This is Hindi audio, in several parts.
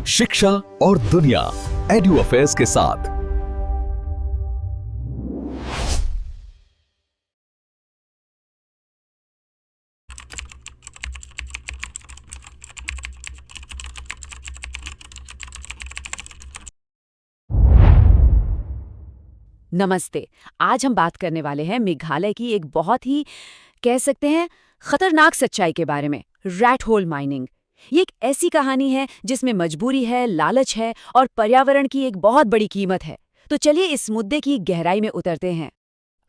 शिक्षा और दुनिया एडू अफेयर्स के साथ। नमस्ते। आज हम बात करने वाले हैं मेघालय की एक बहुत ही कह सकते हैं खतरनाक सच्चाई के बारे में, रैट होल माइनिंग। ये एक ऐसी कहानी है जिसमें मजबूरी है, लालच है और पर्यावरण की एक बहुत बड़ी कीमत है। तो चलिए इस मुद्दे की गहराई में उतरते हैं।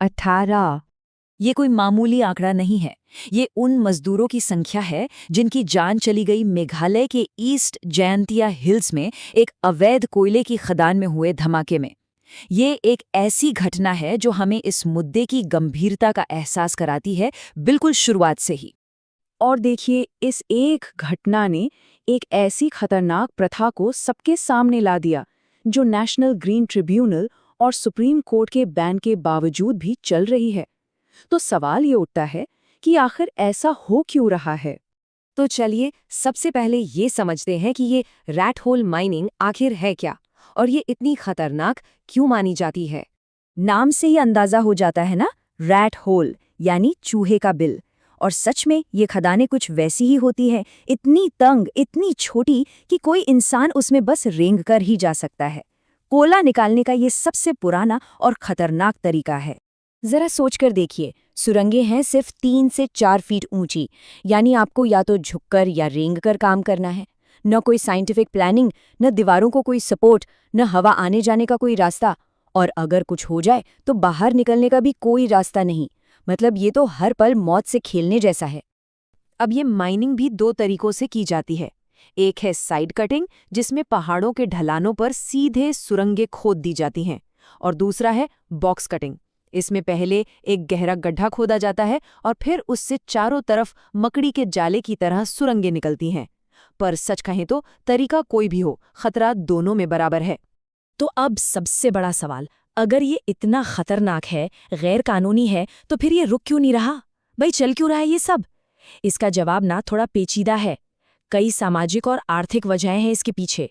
18 ये कोई मामूली आंकड़ा नहीं है। ये उन मजदूरों की संख्या है जिनकी जान चली गई मेघालय के ईस्ट जयंतिया हिल्स में एक अवैध कोयले की खदान में हुए धमाके में। ये एक ऐसी घटना है जो हमें इस मुद्दे की गंभीरता का एहसास कराती है, बिल्कुल शुरुआत से ही। और देखिए, इस एक घटना ने एक ऐसी खतरनाक प्रथा को सबके सामने ला दिया जो नेशनल ग्रीन ट्रिब्यूनल और सुप्रीम कोर्ट के बैन के बावजूद भी चल रही है। तो सवाल ये उठता है कि आखिर ऐसा हो क्यों रहा है। तो चलिए सबसे पहले ये समझते हैं कि ये रैट होल माइनिंग आखिर है क्या और ये इतनी खतरनाक क्यों मानी जाती है। नाम से ही अंदाजा हो जाता है ना, रैट होल यानी चूहे का बिल। और सच में ये खदानें कुछ वैसी ही होती है, इतनी तंग, इतनी छोटी कि कोई इंसान उसमें बस रेंग कर ही जा सकता है। कोयला निकालने का ये सबसे पुराना और खतरनाक तरीका है। जरा सोचकर देखिए, सुरंगें हैं सिर्फ 3 से 4 फीट ऊंची, यानी आपको या तो झुककर या रेंग कर काम करना है। न कोई साइंटिफिक प्लानिंग, न दीवारों को कोई सपोर्ट, न हवा आने जाने का कोई रास्ता। और अगर कुछ हो जाए तो बाहर निकलने का भी कोई रास्ता नहीं। मतलब ये तो हर पल मौत से खेलने जैसा है। अब ये माइनिंग भी 2 तरीकों से की जाती है। एक है साइड कटिंग, जिसमें पहाड़ों के ढलानों पर सीधे सुरंगें खोद दी जाती हैं, और दूसरा है बॉक्स कटिंग। इसमें पहले एक गहरा गड्ढा खोदा जाता है और फिर उससे चारों तरफ मकड़ी के जाले की तरह सुरंगें निकलती हैं। पर सच कहें तो तरीका कोई भी हो, खतरा दोनों में बराबर है। तो अब सबसे बड़ा सवाल, अगर ये इतना खतरनाक है, गैर कानूनी है, तो फिर ये रुक क्यों नहीं रहा? भाई चल क्यों रहा है ये सब? इसका जवाब ना थोड़ा पेचीदा है। कई सामाजिक और आर्थिक वजहें हैं इसके पीछे।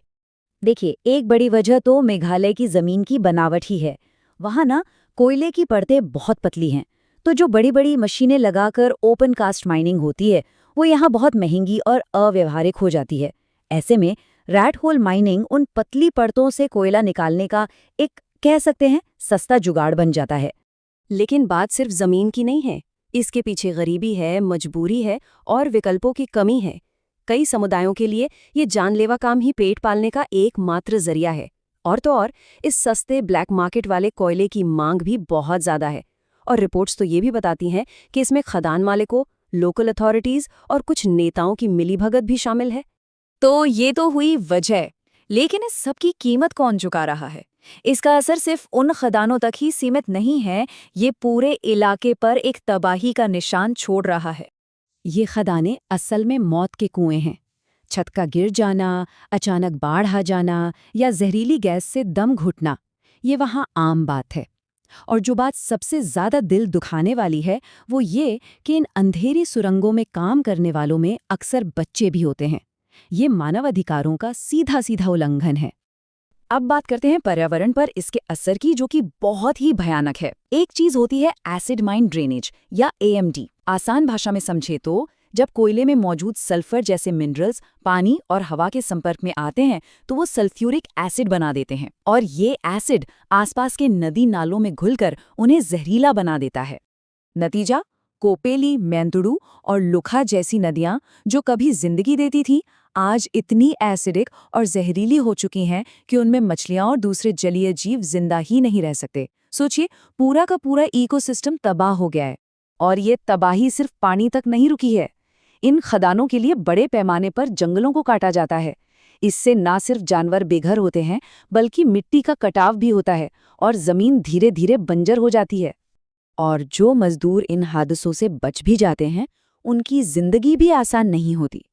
देखिए, एक बड़ी वजह तो मेघालय की जमीन की बनावट ही है। वहाँ ना कोयले की परतें बहुत पतली हैं, तो जो बड़ी बड़ी मशीनें लगाकर ओपन कास्ट माइनिंग होती है वो यहाँ बहुत महंगी और अव्यवहारिक हो जाती है। ऐसे में रैट होल माइनिंग उन पतली परतों से कोयला निकालने का एक कह सकते हैं सस्ता जुगाड़ बन जाता है। लेकिन बात सिर्फ जमीन की नहीं है, इसके पीछे गरीबी है, मजबूरी है और विकल्पों की कमी है। कई समुदायों के लिए ये जानलेवा काम ही पेट पालने का एकमात्र जरिया है। और तो और इस सस्ते ब्लैक मार्केट वाले कोयले की मांग भी बहुत ज्यादा है। और रिपोर्ट्स तो ये भी बताती हैं कि इसमें खदान मालिकों, लोकल अथॉरिटीज और कुछ नेताओं की मिलीभगत भी शामिल है। तो ये तो हुई वजह, लेकिन इस सब की कीमत कौन चुका रहा है? इसका असर सिर्फ उन खदानों तक ही सीमित नहीं है, ये पूरे इलाके पर एक तबाही का निशान छोड़ रहा है। ये खदानें असल में मौत के कुएं हैं। छत का गिर जाना, अचानक बाढ़ आ जाना या जहरीली गैस से दम घुटना, ये वहाँ आम बात है। और जो बात सबसे ज्यादा दिल दुखाने वाली है वो ये कि इन अंधेरी सुरंगों में काम करने वालों में अक्सर बच्चे भी होते हैं। ये मानव अधिकारों का सीधा सीधा उल्लंघन है। अब बात करते हैं पर्यावरण पर इसके असर की, जो कि बहुत ही भयानक है। एक चीज होती है एसिड माइन ड्रेनेज या AMD। आसान भाषा में समझे तो जब कोयले में मौजूद सल्फर जैसे मिनरल्स पानी और हवा के संपर्क में आते हैं तो वो सल्फ्यूरिक एसिड बना देते हैं, और ये एसिड आसपास के नदी नालों में घुलकर उन्हें जहरीला बना देता है। नतीजा, कोपेली, मेंतुडू और लुखा जैसी नदियां जो कभी जिंदगी देती थी, आज इतनी एसिडिक और जहरीली हो चुकी हैं कि उनमें मछलियां और दूसरे जलीय जीव जिंदा ही नहीं रह सकते। सोचिए, पूरा का पूरा इकोसिस्टम तबाह हो गया है। और ये तबाही सिर्फ पानी तक नहीं रुकी है। इन खदानों के लिए बड़े पैमाने पर जंगलों को काटा जाता है। इससे ना सिर्फ जानवर बेघर होते हैं, बल्कि मिट्टी का कटाव भी होता है और जमीन धीरे धीरे बंजर हो जाती है। और जो मजदूर इन हादसों से बच भी जाते हैं, उनकी जिंदगी भी आसान नहीं होती।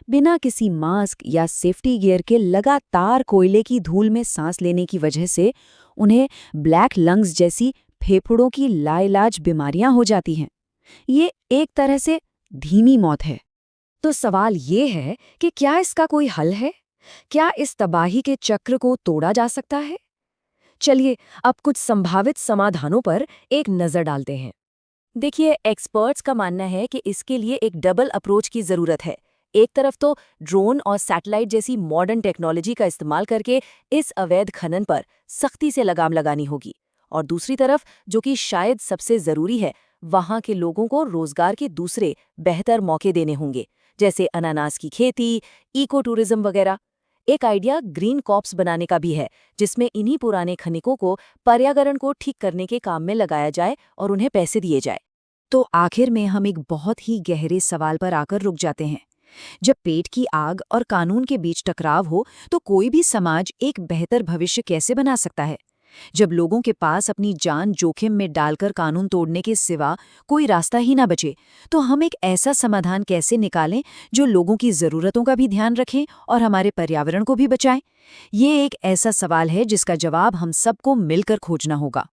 बिना किसी मास्क या सेफ्टी गियर के लगातार कोयले की धूल में सांस लेने की वजह से उन्हें ब्लैक लंग्स जैसी फेफड़ों की लाइलाज बीमारियां हो जाती हैं। ये एक तरह से धीमी मौत है। तो सवाल ये है कि क्या इसका कोई हल है? क्या इस तबाही के चक्र को तोड़ा जा सकता है? चलिए अब कुछ संभावित समाधानों पर एक नजर डालते हैं। देखिए, एक्सपर्ट्स का मानना है कि इसके लिए एक डबल अप्रोच की जरूरत है। एक तरफ तो ड्रोन और सैटेलाइट जैसी मॉडर्न टेक्नोलॉजी का इस्तेमाल करके इस अवैध खनन पर सख्ती से लगाम लगानी होगी, और दूसरी तरफ, जो कि शायद सबसे जरूरी है, वहां के लोगों को रोजगार के दूसरे बेहतर मौके देने होंगे, जैसे अनानास की खेती, इको टूरिज्म वगैरह। एक आइडिया ग्रीन कॉप्स बनाने का भी है, जिसमें इन्हीं पुराने खनिकों को पर्यावरण को ठीक करने के काम में लगाया जाए और उन्हें पैसे दिए जाए। तो आखिर में हम एक बहुत ही गहरे सवाल पर आकर रुक जाते हैं। जब पेट की आग और कानून के बीच टकराव हो, तो कोई भी समाज एक बेहतर भविष्य कैसे बना सकता है? जब लोगों के पास अपनी जान जोखिम में डालकर कानून तोड़ने के सिवा कोई रास्ता ही ना बचे, तो हम एक ऐसा समाधान कैसे निकालें जो लोगों की ज़रूरतों का भी ध्यान रखें और हमारे पर्यावरण को भी बचाए? ये एक ऐसा सवाल है जिसका जवाब हम सबको मिलकर खोजना होगा।